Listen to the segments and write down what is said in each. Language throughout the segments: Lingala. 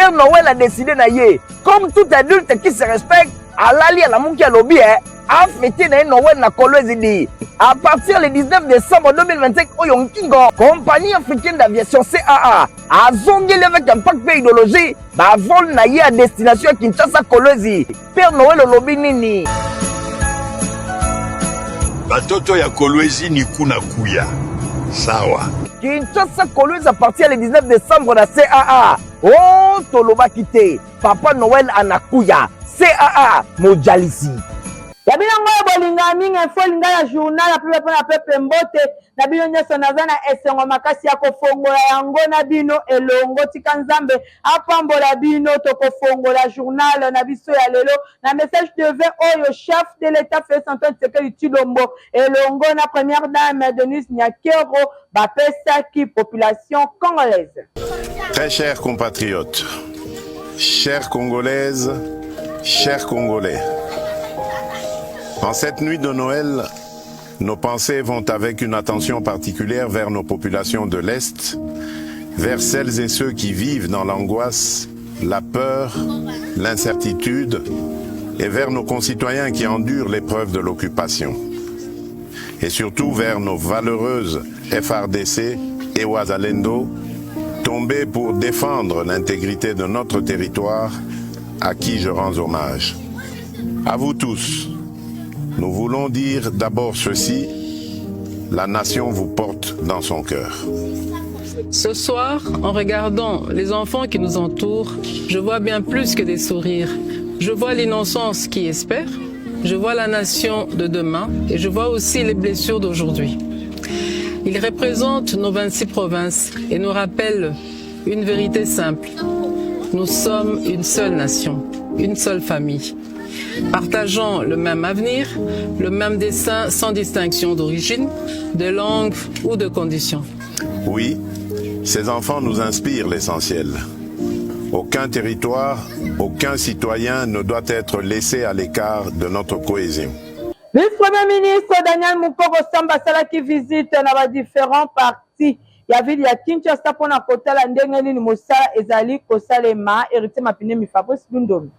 Père Noël a décidé d'ailleurs, comme tout adulte qui se respecte, à l'ali à la mouki à lobby, a fêté Noël na Kolwezi dit. À partir du 19 décembre 2025, Oyonkingo, compagnie africaine d'aviation CAA, a zongé avec un paquet idéologie, bah vol naïe à destination Kinshasa Kolwezi. Père Noël au lobby nini. Batoto ya Kolwezi ni kuna kuya. Sawa. Kinshasa Kolwezi à partir du 19 décembre na CAA. Oh, toloba kite. Papa Noël anakuya. CAA mojalisi. Ya bino ngoyo bolinga mingi info linga ya journal ya pepe mbote na bino nyeso nazana esengo makasi ya kofongola yango na bino elongo tika nzambe apambola bino tokofongola journal na biso ya lelo na message de vin oyo chef de l'état Félix Antoine Tshisekedi Tshilombo elongo na première dame Denise Nyakero bapesa ki population congolaise. Très chers compatriotes, chères Congolaises, chers Congolais, en cette nuit de Noël, nos pensées vont avec une attention particulière vers nos populations de l'Est, vers celles et ceux qui vivent dans l'angoisse, la peur, l'incertitude, et vers nos concitoyens qui endurent l'épreuve de l'occupation. Et surtout vers nos valeureuses FRDC et Ouazalendo, tombés pour défendre l'intégrité de notre territoire, à qui je rends hommage. À vous tous, nous voulons dire d'abord ceci, la nation vous porte dans son cœur. Ce soir, en regardant les enfants qui nous entourent, je vois bien plus que des sourires. Je vois l'innocence qui espère, je vois la nation de demain et je vois aussi les blessures d'aujourd'hui. Ils représentent nos 26 provinces et nous rappellent une vérité simple. Nous sommes une seule nation, une seule famille. Partageant le même avenir, le même dessein sans distinction d'origine, de langue ou de condition. Oui, ces enfants nous inspirent l'essentiel. Aucun territoire, aucun citoyen ne doit être laissé à l'écart de notre cohésion. Vice-premier ministre Daniel Mukoko Samba salaki visite na différents partis. Ya ville ya Kinshasa pona kotala ndenge nini mosala ezali kosalema héritier Mapine Mifabrice Lundomi.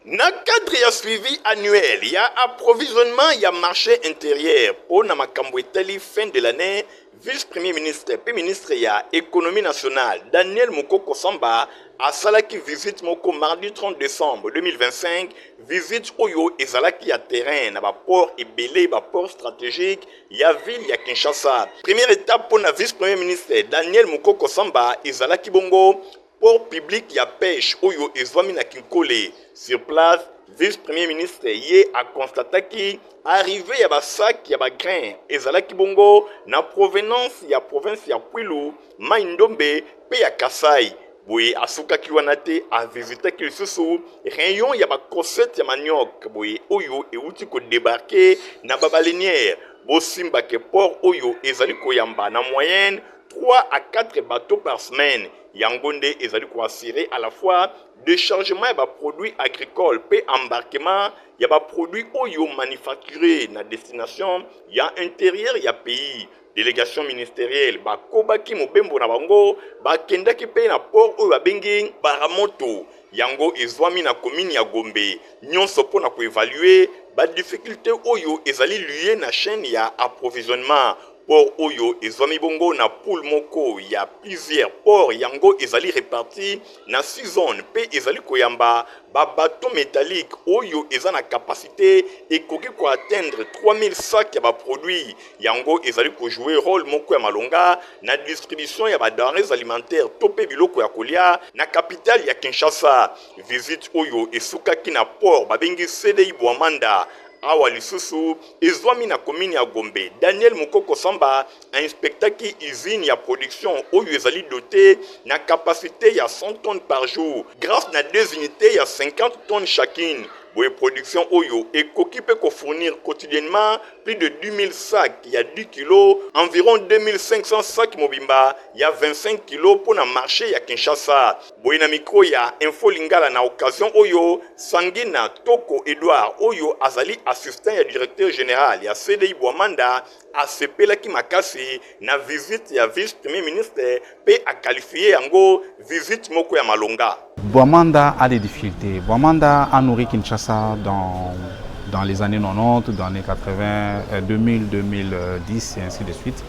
Na cadre ya suivi annuel, il y a approvisionnement, il y a marché intérieur. Pour na makambo etali fin de l'année, vice-premier ministre et ministre ya économie nationale Daniel Mukoko Samba a salaki visite moko mardi 30 décembre 2025, visite oyo ezalaki ya terrain na ba port ebele ba port stratégique ya ville ya Kinshasa. Première étape pour na vice-premier ministre Daniel Mukoko Samba ezalaki bongo port public ya pêche oyo ezwami na Kinkole. Sur place, vice-premier ministre ye a constaté ki arrivé ya ba sac ya ba grain ezalaki bongo na provenance ya province ya Kwilu, Mai-Ndombe pe ya Kasai. Boye asukaki wana te a visitaki lisusu rayon ya ba cosette ya manioc boye oyo euti ko débarquer na ba baleinière bosimba ke port oyo ezali koyamba na moyenne 3 à 4 bateaux par semaine. Yangonde ezali ko assurer à la fois déchargement ya ba produits agricoles pe embarquement ya ba produits oyo manufacturés na destination ya intérieur ya pays. Délégation ministérielle bakobaki mobembo na bango bakendaki pe na port oyo babengi Baramoto yango ezwami na commune ya Gombe nyonso pona ko évaluer ba difficulté oyo ezali lié na chaîne ya approvisionnement. Port oyo ezwami bongo na poule moko ya plusieurs ports yango ezali réparti na 6 zones pe ezali koyamba ba bateau métallique oyo eza na capacité ekoki ko atteindre 3000 sacs ya ba produits yango ezali ko jouer rôle moko ya malonga na distribution ya ba denrées alimentaires topé biloko ya kolia na capitale ya Kinshasa. Visite oyo esukaki na port babengi CDI Bwamanda awa lisusu ezwami na commune ya Gombe. Daniel Mukoko Samba a inspectaki usine ya production oyo ezali doté na capacité ya 100 tonnes par jour grâce na 2 unités ya 50 tonnes chacune. Boye production oyo ekoki pe ko fournir quotidiennement plus de 10 000 sacs, il y a 10 kilos, environ 2500 sacs mobimba, il y a 25 kilos pour le marché ya Kinshasa. Boye na micro ya Info Lingala na occasion oyo Sangina Toko Edouard oyo azali assistant ya directeur général ya CDI Bwamanda asepelaki makasi na visite ya vice premier ministre pe a qualifié yango visite moko ya malonga. Bwamanda a des difficultés. Bwamanda a nourri Kinshasa dans les années 90, dans les 80, 2000, 2010 et ainsi de suite.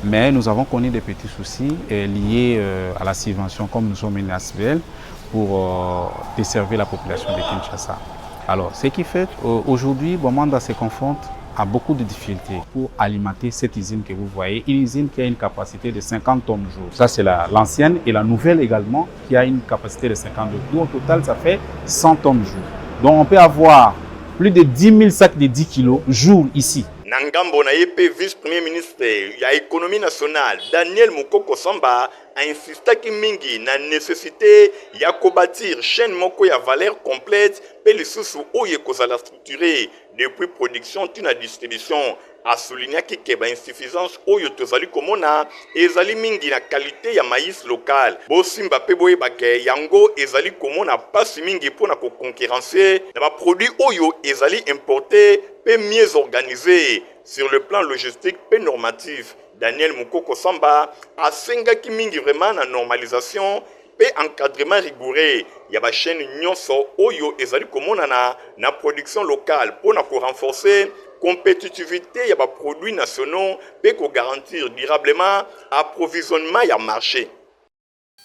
Mais nous avons connu des petits soucis liés à la subvention, comme nous sommes une ASBL, pour desservir la population de Kinshasa. Alors, ce qui fait aujourd'hui, Bwamanda se confronte à beaucoup de difficultés pour alimenter cette usine que vous voyez, une usine qui a une capacité de 50 tonnes jour. Ça, c'est l'ancienne et la nouvelle également qui a une capacité de 50 tonnes. Donc, au total, ça fait 100 tonnes jour. Donc, on peut avoir plus de 10 000 sacs de 10 kilos jour ici. Nangambo na yepe vice-premier ministre ya économie nationale Daniel Mukoko Samba a insisté mingi na nécessité ya bâtir chaîne moko ya valeur complète pe lisusu oye kozala structuré depuis production tuna distribution a souligné que ba insuffisance oyo tozali komona ezali mingi na qualité ya maïs local bo simba pe boye bake yango ezali komona pasi mingi pona ko concurrencer na ba produit oyo ezali importé pe mieux organisé sur le plan logistique pe normatif. Daniel Mukoko Samba a sengaki mingi vraiment na normalisation pe encadrement rigoureux ya ba chaîne nyonso oyo ezali komona na production locale pona ko renforcer compétitivité ya ba produits nationaux pe ko garantir durablement approvisionnement ya marché.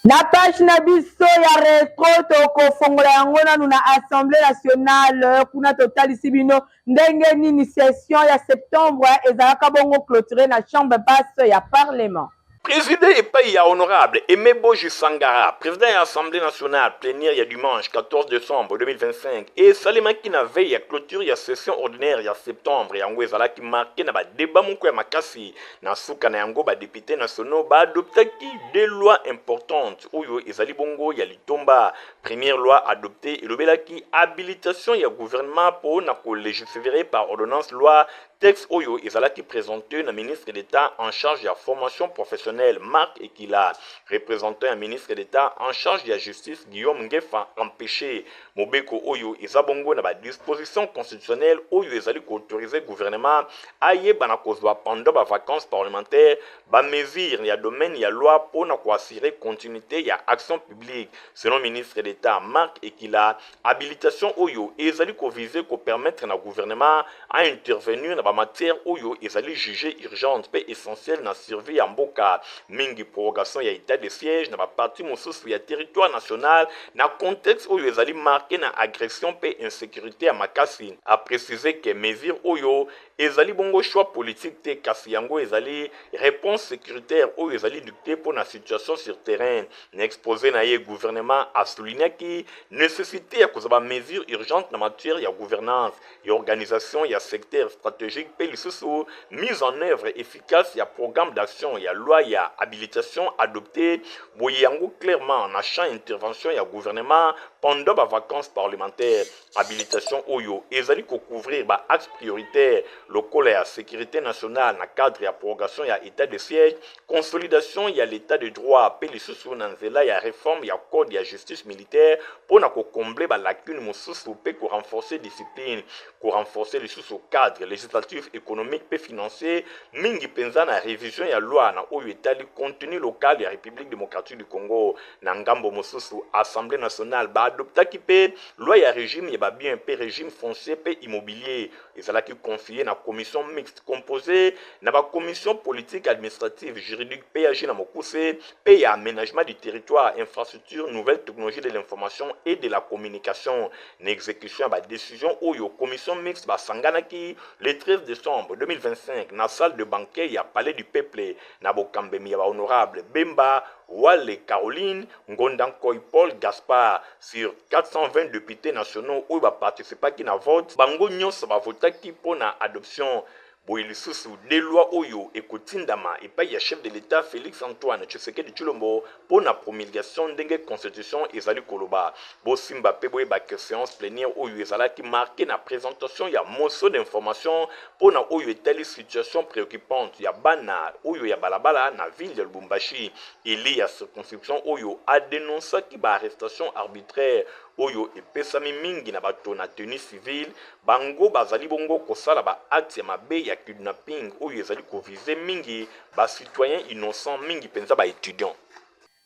Na page na biso ya retro tokofongola yango nanu na Assemblée nationale kuna totalisi bino ndenge nini session ya septembre ezalaka bongo clôturé na chambre basse ya parlement. Président et pays honorable Emebo Sangara, président de l'Assemblée nationale plénière il y a dimanche 14 décembre 2025 et Salima qui na veille à clôture il y a session ordinaire il y a septembre et yango ezala qui marqué na ba débat moko ya makasi na suka na yango ba député nationaux ba adoptaki des lois importantes oyo ezali bongo ya litomba première loi adoptée et lobelaki habilitation ya gouvernement pour na ko légiférer par ordonnance loi texte oyo ezala qui présenté na ministre d'État en charge de la formation professionnelle Marc Ekila, représentant un ministre d'État en charge de la justice Guillaume Ngefa empêché Mobeko Oyo ezabongo na ba disposition constitutionnelle Oyo ezali autoriser gouvernement aye bana kozwa pendant ba vacances parlementaires ba mesure ya domaine ya loi pour na ko assurer continuité ya action publique selon ministre d'État Marc Ekila habilitation Oyo ezali ko viser ko permettre na gouvernement à intervenir na ba matière Oyo ezali jugé urgente pe essentielle na survie ya mboka mingi prorogation ya état de siège na ba parti mosusu ya territoire national na contexte oyo ezali marqué na agression pe insécurité ya makasi a préciser que mesure oyo ezali bongo choix politique te kasi yango ezali réponse sécuritaire oyo ezali dictée pour la situation sur terrain na exposé na ye gouvernement a souligné ki nécessité ya kozaba mesure urgente na matière ya gouvernance et organisation ya secteur stratégique pe lisusu mise en œuvre efficace ya programme d'action ya loi ya habilitation adoptée boyango clairement na champ intervention ya gouvernement pendant ba vacances parlementaires habilitation oyo ezali ko couvrir ba axe prioritaire local ya sécurité nationale na cadre ya prorogation ya état de siège consolidation ya l'état de droit pe lisusu na nzela ya réforme ya code ya justice militaire pour na ko combler ba lacune mosusu pe ko renforcer discipline ko renforcer lisusu cadre législatif économique pe financier mingi penza na révision ya loi na oyo etali contenu local ya République démocratique du Congo na ngambo mosusu Assemblée nationale ba adoptaki pe loi ya régime ya ba bien pe régime foncier pe immobilier ezalaki confié na commission mixte composée na ba commission politique administrative juridique PAG na mokuse pe ya aménagement du territoire infrastructure nouvelles technologies de l'information et de la communication na exécution ba décision oyo commission mixte ba sanganaki le 13 décembre 2025 na salle de banquet ya palais du peuple na bokambemi ya ba honorable Bemba Wale Caroline Ngondankoy Paul Gaspard sur 420 députés nationaux où va participer qui na vote bango nyonso ba votaki pour na adoption boye lisusu des lois oyo ekotindama epai ya chef de l'État Félix Antoine Tshisekedi Tshilombo pour la promulgation ndenge constitution ezali koloba bosimba pe boye ba séance plénière oyo ezalaki marqué na présentation ya motion d'information pour na oyo etali situation préoccupante ya bana oyo ya balabala na ville de Lubumbashi. Il y a circonscription oyo a dénoncé ki ba arrestation arbitraire oyo epesami mingi na bato na tenue civile bango bazali bongo kosala ba acte ya mabe ya kidnapping oyo ezali kovize mingi ba citoyens innocents mingi penza ba étudiants.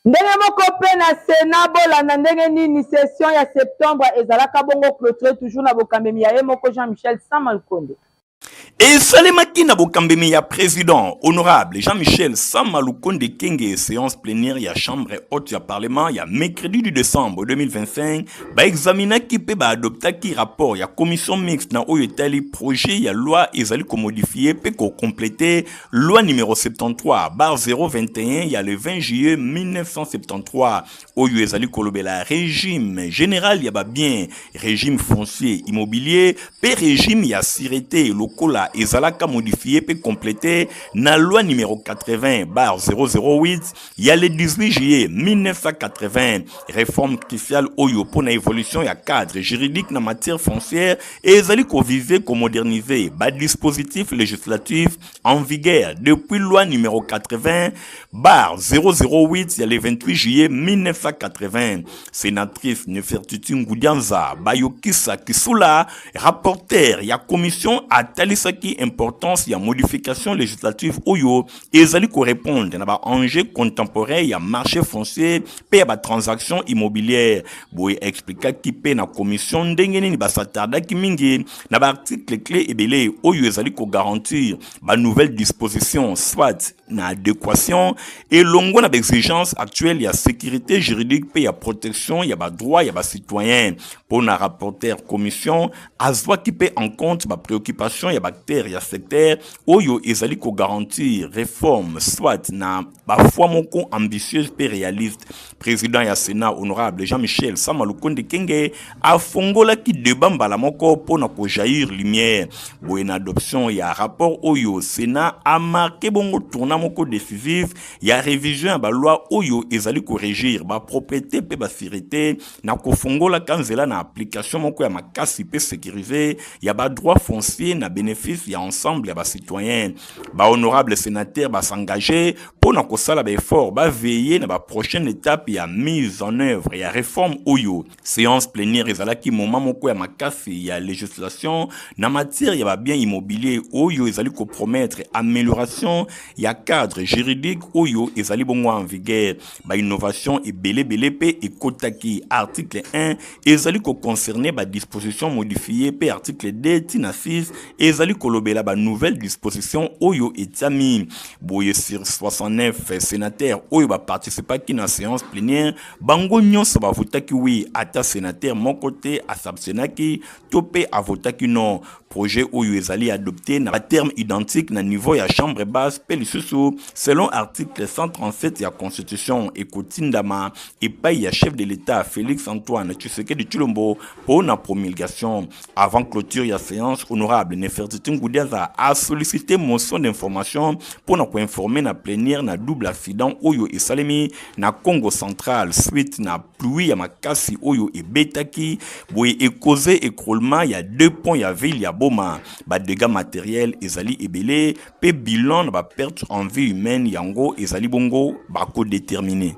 Ndenge moko pe na Sénat bolanda ndenge nini session ya septembre ezalaka bongo clôturé toujours na bokamemi ya ye moko Jean-Michel Samalukonde. Et Salemaki Nabokambemi ya président honorable Jean-Michel Samalukonde Kenge séance plénière ya chambre haute ya parlement ya mercredi du décembre 2025 ba examina ki pe ba adopta ki rapport ya commission mixte na oyo etali projet ya loi ezali ko modifier pe ko compléter loi numéro 73/021 ya le 20 juillet 1973 oyo ezali kolobela régime général ya ba bien régime foncier immobilier pe régime ya sûreté lokola ezalaka modifié pe complété na loi numéro 80/008 il y a le 18 juillet 1980 réforme cruciale oyo pour na évolution ya cadre juridique na matière foncière et ezali ko viser ko moderniser ba dispositif législatif en vigueur depuis loi numéro 80/008 il y a le 28 juillet 1980 sénatrice Nefertiti Ngoudianza Bayokisa Kisula rapporteur ya commission atalisa qui importance ya modification législative oyo ezali ko répondre na ba enjeux contemporains ya marché foncier pe ya ba transaction immobilière boye expliquer ki pe na commission ndenge nini ba satarda ki mingi na ba article clé ebele oyo ezali ko garantir ba nouvelle disposition soit na adéquation et longo na exigence actuelle ya sécurité juridique pe ya protection ya ba droit ya ba citoyen pour na rapporteur commission azwa ki pe en compte ba préoccupation ya bactère ya secteur oyo ezali ko garantir réforme soit na ba foi moko ambitieuse pe réaliste. Président ya Sénat honorable Jean-Michel Samalukonde Kenge a fongola ki débat mbala moko pona ko jaillir lumière boye na adoption ya rapport oyo Sénat a marqué bongo tournant moko décisif ya révision ya ba loi oyo ezali ko régir ba propriété pe ba sûreté na ko fongola kanzela na application moko ya makasi pe sécurisé ya ba droit foncier na bénéfice ya ensemble ya ba citoyens ba honorable sénateur ba s'engager pour na kosala ba effort ba veiller na ba prochaine étape ya mise en œuvre ya réforme oyo séance plénière ezalaki moment moko ya makasi ya législation na matière ya ba bien immobilier oyo ezali ko promettre amélioration ya cadre juridique oyo ezali bongo en vigueur ba innovation et belé pe ekotaki article 1 ezali ko concerner ba disposition modifiée pe article 2 tina 6 ezali kolobela ba nouvelle disposition oyo etami boye sur 69 sénateurs oyo ba participa ki na séance plénière bango nyonso ba votaki oui ata sénateur mon côté asabsenaki topé a votaki non projet oyo ezali adopté na terme identique na niveau ya chambre basse pe lisusu selon article 137 ya constitution ekotindama epai ya chef de l'État Félix Antoine Tshisekedi Tshilombo pour na promulgation avant clôture ya séance honorable Nefertiti Ngoudianza a sollicité motion d'information pour na ko informer na plénière na double accident oyo esalemi na Congo central suite na pluie ya makasi oyo ebetaki boye causé écroulement ya 2 ponts ya ville ya Boma ba dégâts matériels ezali ebele pe bilan na ba perte en vie humaine yango ezali bongo ba ko déterminé.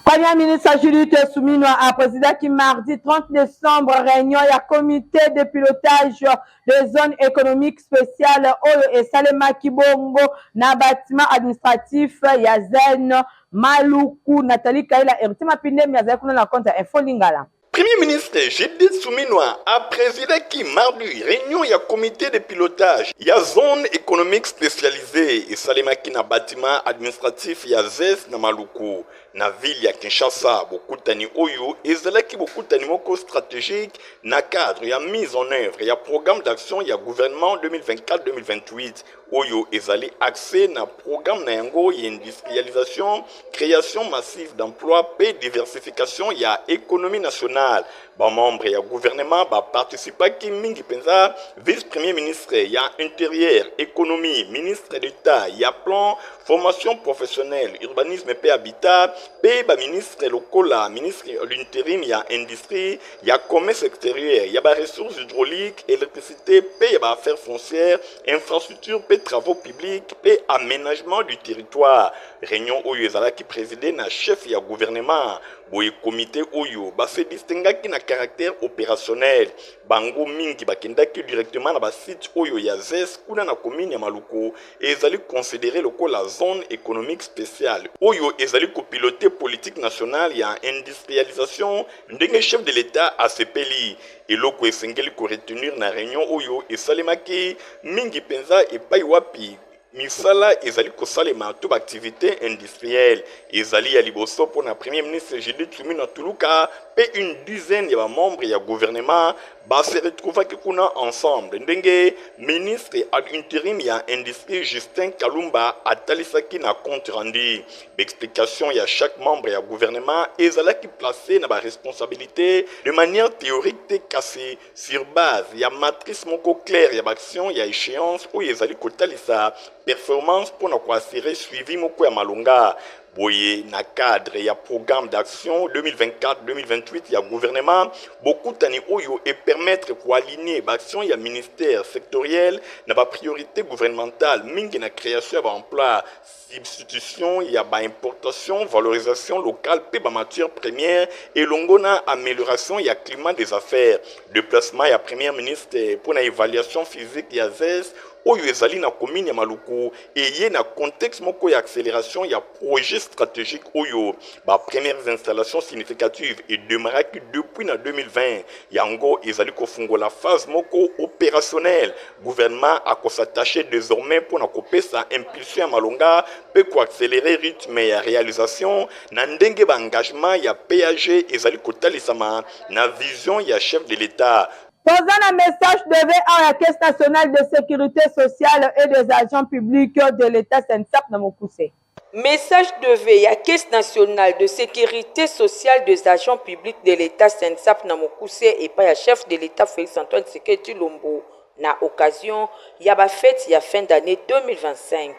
Premier ministre Judith Suminwa a présidé mardi 30 décembre réunion ya comité de pilotage des zones économiques spéciales Oyo et Salema Kibongo na bâtiment administratif ya Zen Maluku Nathalie Kaila Ertima Pindem ya Zakuna na compte Info Lingala. Premier ministre Judith Suminwa a présidé qui mardi réunion ya comité de pilotage ya zone économique spécialisée et Salema ki na bâtiment administratif ya ZES na Maluku. na ville ya Kinshasa. Bokutani oyo ezalaki bokutani moko stratégique na cadre ya mise en œuvre ya programme d'action ya gouvernement 2024-2028 oyo ezali axé na programme na yango ya industrialisation, création massive d'emplois pe diversification ya économie nationale. Ba membre ya gouvernement ba participaki mingi penza, vice-premier ministre ya intérieur, économie, ministre d'État ya plan, formation professionnelle, urbanisme pe habitat, pe ba ministre lokola, ministre l'intérim ya industrie, ya commerce extérieur, ya ba ressources hydrauliques, électricité, pe ya ba affaires foncières, infrastructure pe travaux publics, pe aménagement du territoire. Réunion oyo ezalaki présidé na chef ya gouvernement. Boye comité oyo ba se distingaki na caractère opérationnel. Bango mingi bakendaki directement na ba site oyo ya ZES kuna na commune ya Maluku ezali considéré lokola zone économique spéciale. Oyo ezali copiloter politique nationale ya industrialisation ndenge chef de l'État asepeli. Eloko esengeli ko retenir na réunion oyo esalemaki mingi penza epai wapi misala ezali kosalema to activité industrielle ezali ya liboso pour na premier ministre Judith Suminwa Tuluka pe une dizaine ya membres ya gouvernement ba se retrouvaki kuna ensemble ndenge ministre ad intérim ya industrie Justin Kalumba atalisaki na compte rendu explication ya chaque membre ya gouvernement ezalaki placé na ba responsabilité de manière théorique te cassé sur base ya matrice moko claire ya action ya échéance ou ezali kotalisa performance pour na assurer suivi moko ya malonga. Boye na cadre ya programme d'action 2024-2028 ya gouvernement beaucoup tani oyo et permettre pour aligner l'action ya ministère sectoriel na ba priorité gouvernementale mingi na création d'emploi, substitution ya ba importation, valorisation locale pe ba matière première et longona amélioration ya climat des affaires. Déplacement ya premier ministre pour na évaluation physique ya ZES oyo ezali na commune ya Maluku et na contexte moko ya accélération ya projet stratégique oyo ba premières installations significatives et démarraki depuis na 2020 yango ezali kofungola phase moko opérationnelle. Gouvernement a s'attacher désormais pour na kopesa impulsion ya malonga pe ko accélérer rythme ya réalisation na ndenge ba engagement ya PAG ezali kotalisama na vision ya chef de l'État. Posant un message de à la Caisse nationale de sécurité sociale et des agents publics de l'État SENSAP dans mon poussé. Message de veille à Caisse nationale de sécurité sociale des agents publics de l'État SENSAP dans mon poussé et pas à chef de l'État Félix Antoine Tshisekedi Tshilombo. Na occasion, il y a la fête il y a fin d'année 2025.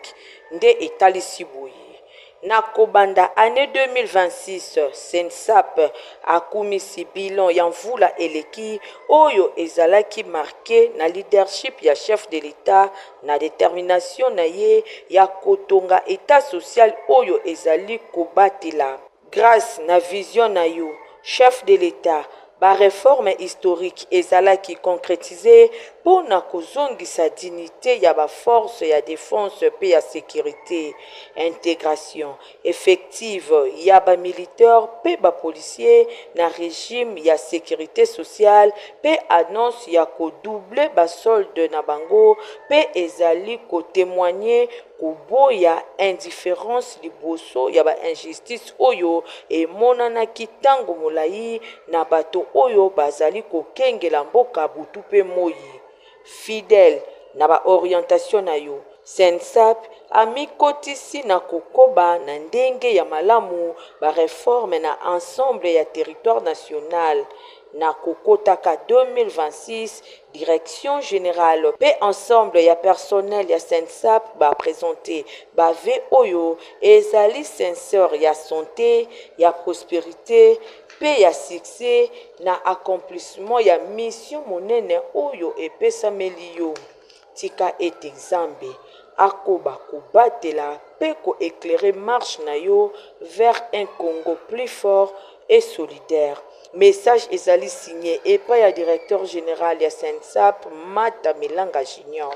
Nde etali siboyi. Na kobanda année 2026, SENSAP akumisi bilan ya mvula eleki oyo ezalaki marqué na leadership ya chef de l'État na détermination na ye ya kotonga état social oyo ezali kobatela. Grâce na vision na yo, chef de l'État ba réforme historique ezalaki concrétisé pour na kozongisa dignité ya ba force ya défense pe ya sécurité, intégration effective ya ba militaire pe ba policier na régime ya sécurité sociale pe annonce ya ko doubler ba solde na bango pe ezali ko témoigner koboya indifférence liboso ya ba injustice oyo emonanaki ntango molai na bato oyo bazali kokengela mboka butu pe moi. Fidèle na ba orientation na yo, SENSAP amikotisi na kokoba na ndenge ya malamu ba réforme na ensemble ya territoire national. Na kokotaka 2026, direction générale pe ensemble ya personnel ya SENSAP ba présenté ba ve oyo ezali sincère ya santé, ya prospérité pe ya succès na accomplissement ya mission monene oyo epesameli yo. Tika ete Nzambe akoba kobatela pe ko éclairer marche na yo vers un Congo plus fort et solidaire. Message ezali signé et pas ya directeur général ya SENSAP Mata Milanga Junior.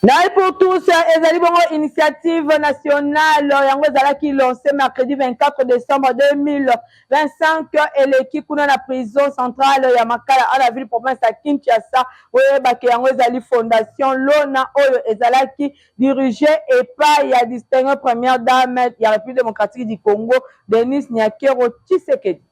Naï pour tous, ezali bongo initiative nationale yango ezalaki lancé mercredi 24 décembre 2025 eleki kuna na prison centrale ya Makala à la ville province ya Kinshasa oyebaki yango ezali fondation Lona oyo ezalaki dirigé epai ya distingué première dame ya République démocratique du Congo Denis Nyakero Tshisekedi.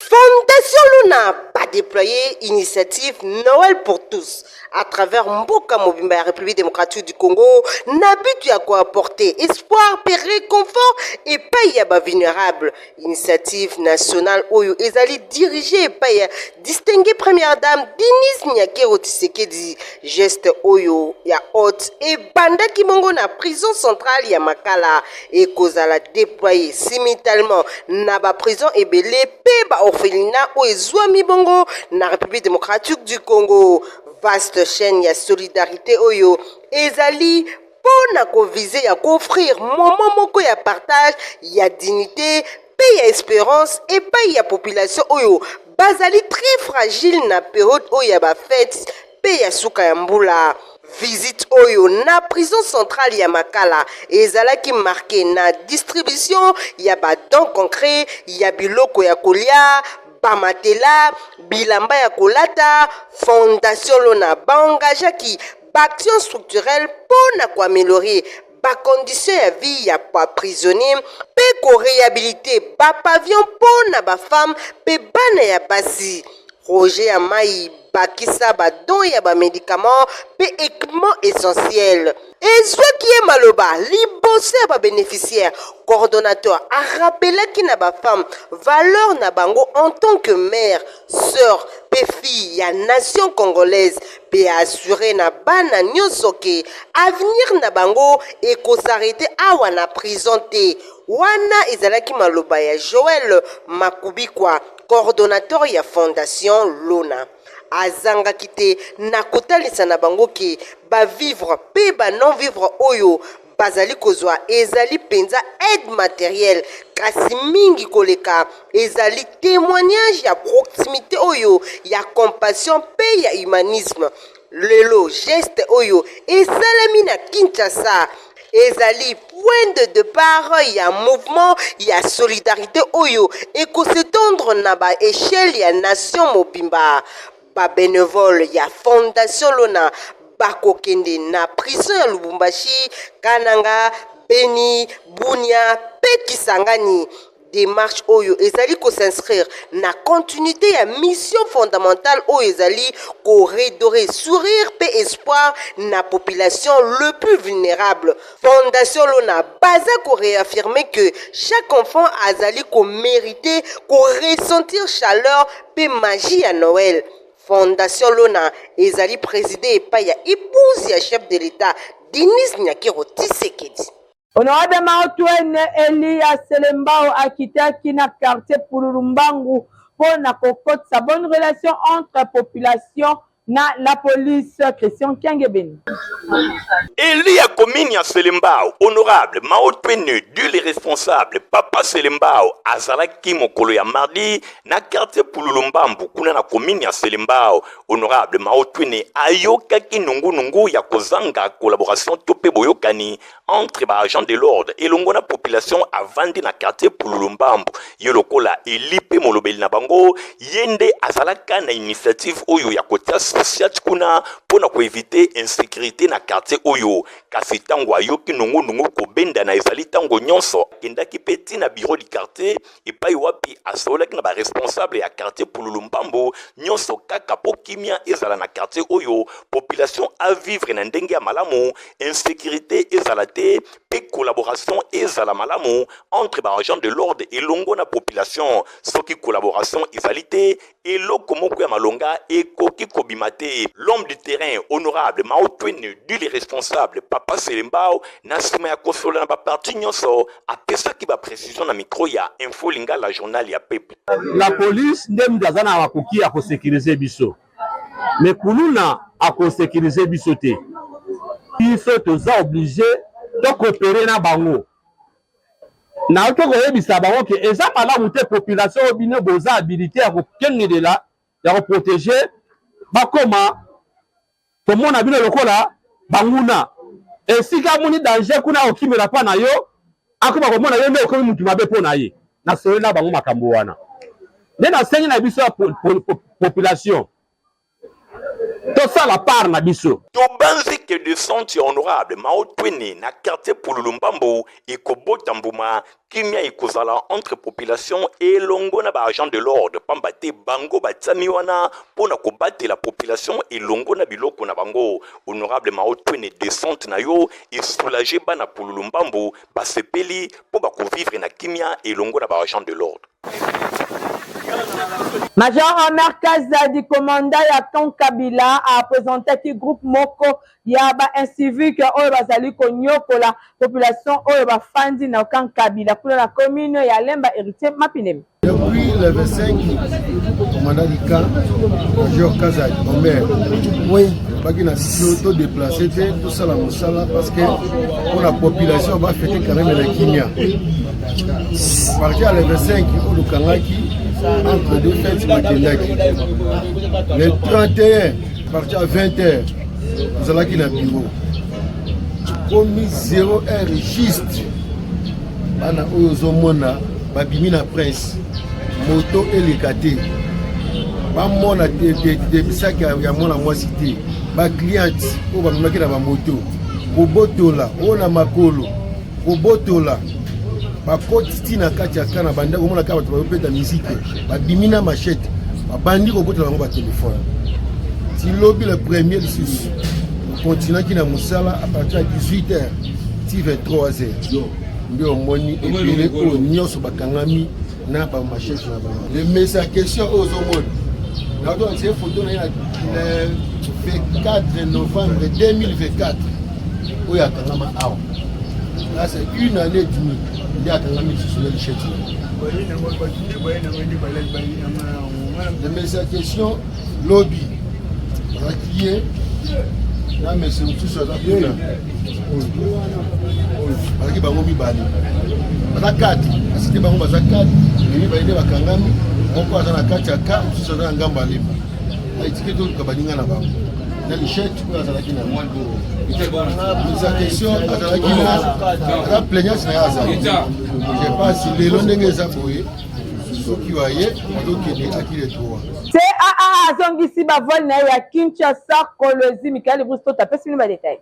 Fondation Luna a déployé initiative Noël pour tous à travers Mboka Mobimba ya République démocratique du Congo na but ya ko apporter espoir et réconfort et pas ya ba vulnérable. Initiative nationale oyo ezali dirigée par ya distinguée première dame Denis Nyakero Tshisekedi geste oyo ya haute et banda kimongo na prison centrale ya Makala et kozala déployé simultanément na ba prison ebele pe ba orphelinat ou ezwami bongo na République démocratique du Congo. Vaste chaîne ya solidarité oyo ezali pona ko viser ya offrir moment moko ya partage ya dignité pe ya espérance et pa ya population oyo bazali très fragile na période oyo ya ba fête pe ya suka ya mbula. Visite oyo na prison centrale ya Makala ezalaki marqué na distribution ya ba dons concrets ya biloko ya kolia bamatela bilamba ya kolata. Fondation Lona baengagaki baaction structurelle pona ko améliorer ba condition ya vie ya pa prisonnier pe ko réhabiliter ba pavillon pona ba femme pe bana ya basi. Roger Amai bakisa ba don ya ba médicaments pe équipement essentiel. Et ce qui est maloba, libosé ba bénéficiaire, coordonnateur, a rappelé qui n'a ba femme, valeur na bango en tant que mère, sœur, pe fille, ya nation congolaise, pe assuré na bana nyosoke, avenir na bango et ko s'arrêter awa na présenté. Wana ezalaki maloba ya Joël Makubikwa, coordonnateur ya Fondation Lona. Azanga kite na kotalisa na bango ke ba vivre pe ba non vivre oyo bazali kozwa ezali penza aide matérielle kasi mingi koleka ezali témoignage ya proximité oyo ya compassion pe ya humanisme. Lelo geste oyo esalemi na Kinshasa ezali point de départ ya mouvement ya solidarité oyo eko s'étendre na ba échelle ya nation mobimba. Ba bénévole ya Fondation Lona bakokende na prison ya Lubumbashi, Kananga, Beni, Bunia, pe Kisangani. Démarche oyo ezali ko s'inscrire na continuité ya mission fondamentale oyo ezali ko redorer sourire pe espoir na population le plus vulnérable. Fondation Lona baza ko réaffirmer que chaque enfant azali ko mériter ko ressentir chaleur pe magie à Noël. Fondation Lona ezali présidé par ya épouse ya chef de l'État Denis Nyakero Tshisekedi. Honorable Maotwene Elias Selembao akitaki na quartier Pululumbangu pour na kokot sa bonne relation entre population na la police. Christian Kiangebeni. Elia commune ya Selembao, honorable Maotwene du les responsables Papa Selembao azalaki mokolo ya mardi na quartier Pululumbambu kuna na commune ya Selembao. Honorable Maotwene ayokaki nungu ya kozanga collaboration tope boyokani entre ba agents de l'ordre et longona population avandi na quartier Pululumbambu. Yelokola elipe molobeli na bango yende azalaka na initiative oyo ya kotia social kuna pona ko éviter insécurité na quartier oyo. Kasi tango ayoki nungu ko benda na ezali tango nyonso kendaki peti na bureau du quartier et pa wapi asolaki na ba responsable ya quartier Pululumbambu nyonso kaka po kimia ezala na quartier oyo population à vivre na ndenge ya malamu insécurité ezala te pe collaboration ezala malamu entre ba agents de l'ordre et longo na population soki collaboration ezali te eloko moko ya malonga ekoki kobimate. L'homme du terrain honorable Maotwene du les responsables Papa Selembao na sima ya kosola na ba parti nyonso apesaki ba précision na micro ya Info Lingala journal ya peuple. La police ndem dazana wakoki ya ko sécuriser biso mais kuluna a ko sécuriser biso te il faut toza obligé de coopérer na bango na to ko yebisa bango ke eza malamu te population obine boza habilité ya ko kengede la ya ko protéger bakoma to mona bino lokola banguna esika moni danger kuna okimela pa na yo akoma komona yo nde okomi mutu mabe po na ye na solo na bango makambo wana nde na sengi na biso population tout ça la part na biso tobanzi que de senti honorable maotwene na quartier Pululumbambo ekobota mbuma kimia ekozala entre population et longo na ba agent de l'ordre pambate bango batami wana pona kobatela la population et longo na biloko na bango honorable maotwene descente na yo et soulager bana Pululumbambo basepeli po ba ko vivre na kimia et longo na ba agent de l'ordre. Major Omer Kazadi, commandant ya Ton Kabila, a présenté le groupe Moko Yaba Incivique oyo bazali konyoko la population oyo bafandi na Kan Kabila pour la commune ya Lemba héritier Mapinem. Depuis le 25, commandant du camp, Major Kazadi, Omer, oui, pas qu'il a auto-déplacé, tout ça la moussala, parce que pour la population, on va fêter quand même la Kimia. Parti à le 25, au Lukangaki, entre deux fêtes, le 31, parti à 20h, nous allons dans le bureau. Comme 0 heure juste, on a Ozomona, Babimina Prince, moto et les kate. Bamona de sac à mon moi cité. Ma cliente, on va me mettre dans ma moto. Bobotola, on a makolo. Bobotola. Bakoti na kati ya kana banda komona ka bato bapeta musique babimina machette babandi kobotola ngo ba téléphone ti lobby le premier sus continent qui na musala à partir de 18h ti 23h ndio moni epele ko nyoso bakangami na ba machette na ba le message question aux hommes na do ces photo na le 24 novembre 2024 oya kangama awa là c'est une année et demie. Il y a quand même sur le chat. Mais sa question, lobby. Qui est là, mais c'est tout ça. Parce que Bango Bibali. La 4, parce que Bango Baza 4, il va aider Bakangami, on passe à la 4 à 4, tout ça dans Gamba Libre. La étiquette de Kabalinga là-bas. Dans le chat, tu peux aller à la Kina. Sa question, à la Kina, la plaignance n'est pas ça. Je sais pas si les longues zaboye, ceux qui voyaient, donc il est à qui les droits. C'est Zongisi Bavol na ya Kinshasa Kolwezi Michael Brusto tapé sur le détail.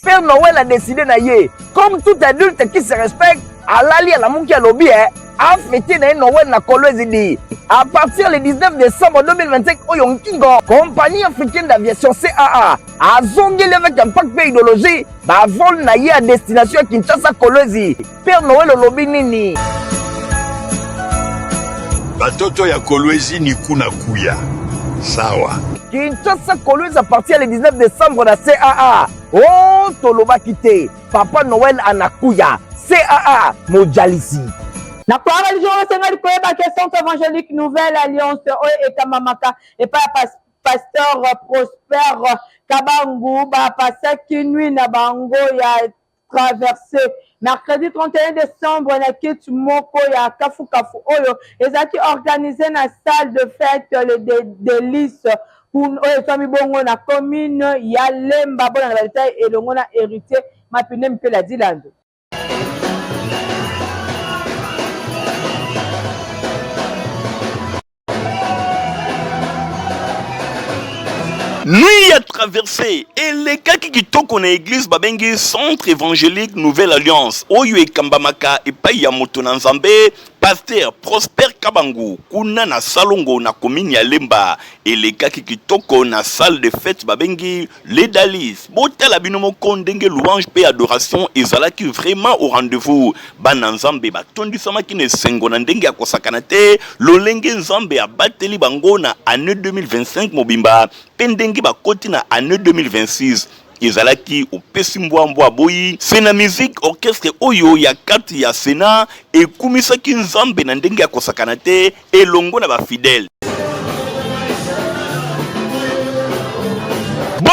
Père Noël a décidé d'ailleurs, comme tout adulte qui se respecte, à l'ali à la Moukia Lobby, a fêté Noël na Kolwezi dit. À partir du 19 décembre 2025, Oyong Kingo, compagnie africaine d'aviation CAA, a zongé avec un paquet idéologie, bah vol naïe à destination Kinshasa Kolwezi. Père Noël au lobby nini. Batoto ya Kolwezi ni kuna kuya. Sawa. Kinshasa Kolwezi à partir du 19 décembre na CAA. Oh, toloba kite. Papa Noël anakuya. CAA Mojalisi. Na kwa religion sengali koyeba ke Centre évangélique Nouvelle Alliance et Kamamaka et pas pasteur Prosper Kabangu ba pasaki nuit na bango ya traversé mercredi 31 décembre na kitu moko ya kafu oyo ezaki organisé na salle de fête le délice pour oyo twami bongo na commune ya Lemba bona na bataille elongo na héritier Mapine Mpela Dilando. Nuit à traverser et les cas qui toquent na église babengi Centre évangélique Nouvelle Alliance oyo e Kambamaka et Paya Motonanzambe pasteur Prosper Kabangu kuna na salongo na commune ya Lemba et les cas qui toquent na salle de fête babengi les Dalis botala binomo kondenge louange pe adoration ezalaki vraiment au rendez-vous bana nzambe batondi sama kine sengo na ndenge akosakana te lolenge nzambe abateli bango na année 2025 mobimba pendenge bakoti na année 2026 ezalaki opesi mbwambwa boyi sena musique orchestre oyo ya kati ya Sena ekumisaki nzambe na ndenge ya kosakana te elongo na bafidèle.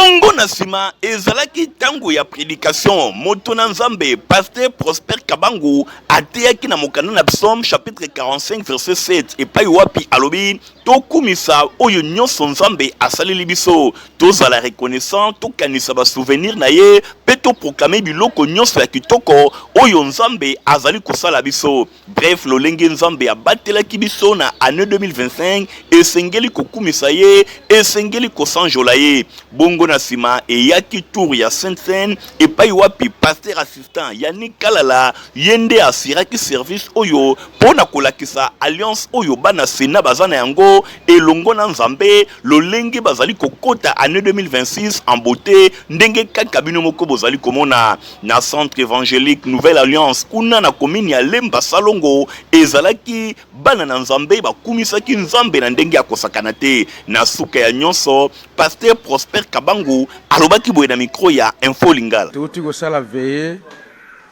bongo na sima ezalaki tango ya prédication moto na nzambe pasteur Prosper Kabangu ateyaki na mokanda na Psaume chapitre 45 verset 7 epai wapi alobi tokumisa oyo nyonso nzambe asaleli biso tozala reconnaissant tokanisa ba souvenir na ye pe toproclamer biloko nyonso ya kitoko oyo nzambe azali kosala biso. Bref, lolenge nzambe abatelaki biso na année 2025 esengeli kokumisa ye esengeli kosanjola ye. Bongo na sima eyaki tour ya Sainte-Seine epai wapi pasteur assistant Yannick Kalala yende asiraki service oyo pona kolakisa alliance oyo bana sena bazana yango elongo na nzambe lolenge bazali kokota année 2026 en beauté ndenge kaka bino moko bozali komona na centre évangélique Nouvelle Alliance kuna na commune ya Lemba Salongo ezalaki bana na nzambe bakumisaki nzambe na ndenge ya kosakana te na suka ya nyonso pasteur Prosper Kabangu alobaki boye na micro ya Info Lingala. Tuti ko sala veillée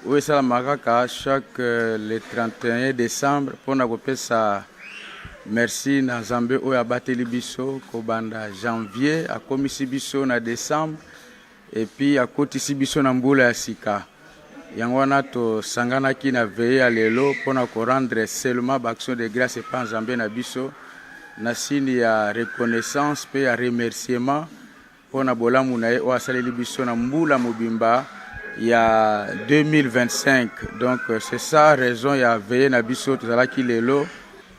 ou sala makaka chaque le 31 décembre pona ko pesa merci na nzambe oyo abateli biso ko banda janvier akomisi biso na décembre et puis akotisi biso na mbula ya sika. Yango wana to sanganaki na veillée ya lelo pona ko rendre seulement action de grâce et pas nzambe na biso na sini ya reconnaissance pe ya remerciement pona bolamu na ye o asaleli biso na mbula mobimba ya 2025. Donc c'est ça raison ya veillée na biso tozalaki lelo.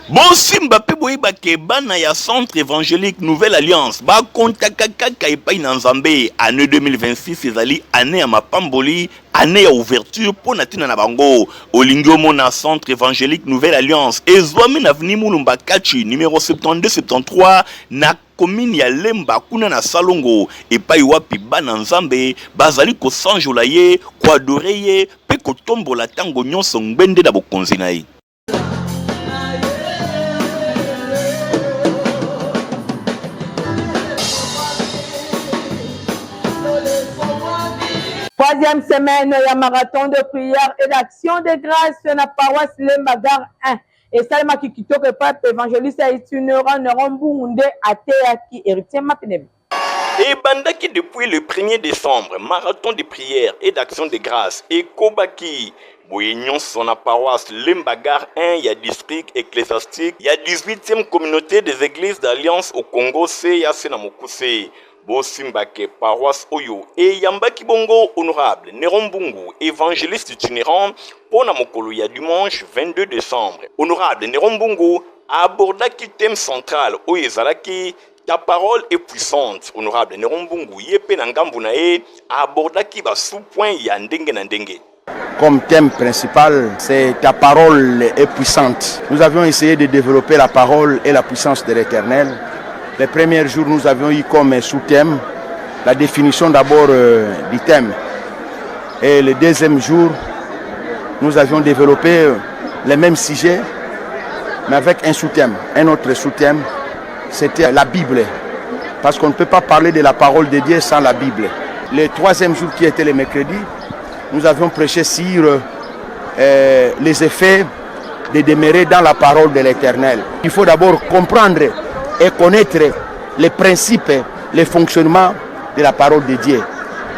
Bon simba pe boyeba ke bana ya centre évangélique Nouvelle Alliance ba kontaka kaka epai na nzambe année 2026 ezali année ya mapamboli année ya ouverture pour natina na bango olingo mona centre évangélique Nouvelle Alliance ezwami na avenue Mulumba Kachi numéro 7273 na commune ya Lemba kuna na Salongo epai wapi bana nzambe bazali kosanjola ye koadore ye pe kotombola tango nyonso ngbende na bokonzi na ye. Troisième semaine, il y a marathon de prière et d'action de grâce dans la paroisse Lemba Gare 1. Et ça, ma kikito que pape évangéliste itinérant Nerombunde Ateaki héritier Mapinebi. Et bandaki depuis le 1er décembre, marathon de prière et d'action de grâce et Kobaki. Boignon son la paroisse Lemba Gare 1, il y a district ecclésiastique, il y a 18e communauté des églises d'alliance au Congo, c'est Yassena Mokuse. Bosimbake paroisse Oyo et Yambaki Bongo honorable Nerombungu évangéliste itinérant pour na mokolo ya dimanche 22 décembre. Honorable Nerombungu abordaki thème central Oyo ezalaki ta parole est puissante. Honorable Nerombungu yepe na ngambu na ye abordaki ba sous-point ya ndenge na ndenge. Comme thème principal, c'est ta parole est puissante. Nous avions essayé de développer la parole et la puissance de l'Éternel. Les premiers jours, nous avions eu comme sous-thème la définition d'abord du thème. Et le deuxième jour, nous avions développé les mêmes sujets, mais avec un sous-thème. Un autre sous-thème, c'était la Bible. Parce qu'on ne peut pas parler de la parole de Dieu sans la Bible. Le troisième jour, qui était le mercredi, nous avions prêché sur les effets de demeurer dans la parole de l'Éternel. Il faut d'abord comprendre et connaître les principes, les fonctionnements de la parole de Dieu.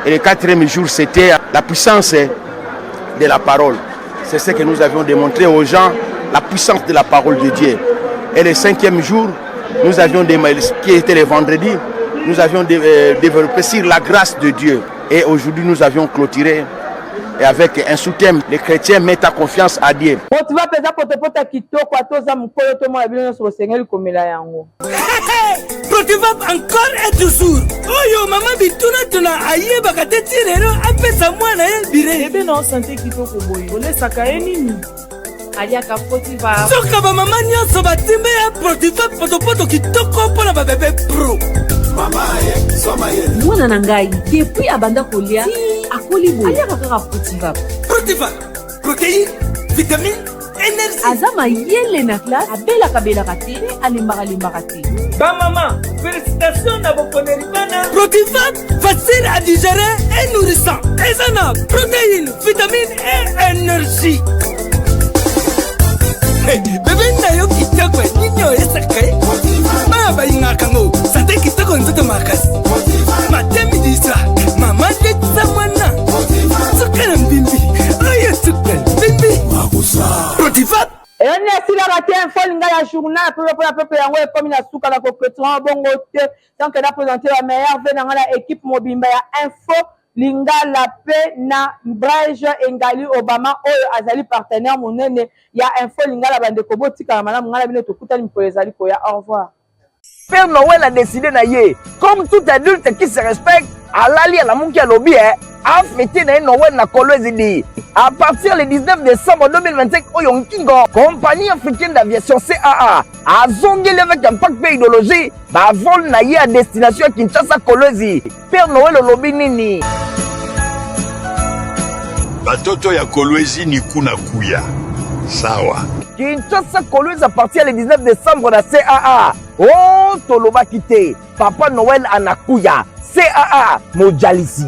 Et le quatrième jour, c'était la puissance de la parole. C'est ce que nous avions démontré aux gens, la puissance de la parole de Dieu. Et le cinquième jour, nous avions qui était le vendredi, nous avions développé sur la grâce de Dieu. Et aujourd'hui, nous avions clôturé et avec un soutien, les chrétiens mettent ta confiance à Dieu. Protivap encore et toujours. Oyo mama bituna tuna aye bakateti rero apesa mwana ye bire. Ebe na santé kitoko boye. Ole sakaye nini? Aliaka Protivap. Soka ba mama nyonso batimbe ya Protivap poto kitoko pona ba bébé pro. Mama ye, soma ye. Mwana na ngai, depuis abanda kolia, akoli boye. Aliaka kaka Protivap. Protivap. Protéine, vitamine, énergie. Azama yele na classe, abela kabela kate, alimbaka te. Ba maman, félicitations à vos connaissances. Protivap, facile à digérer et nourrissant. Ezana, protéines, vitamines et énergie. Bébé nayo kitoko ninyo esakaye. Ba ba ingakango, santé kitoko nzoto makasi. Matemi journal pour la peuple yango et comme il a souka la coqueton bongo te donc elle a présenté la meilleure veine dans l'équipe Mobimba ya info Lingala pe na Brage Engali Obama oyo azali partenaire monene ya info Lingala bande ko botika malamu ngala bino tokutani mpo ezali ko ya au revoir. Père Noël a décidé naïe comme tout adulte qui se respecte alali à la munki à lobby a fêté na Noël na Kolwezi di à partir le 19 décembre 2025 Oyong Kingo compagnie africaine d'aviation CAA a zongé avec un pack idéologie ba vol naïe à destination Kinshasa Kolwezi. Père Noël au lobby nini batoto ya Kolwezi ni kuna kuya sawa. Kinshasa Kolwezi à partir le 19 décembre na CAA. Oh, Toloba Kite, Papa Noël Anakuya, CAA Mojalisi.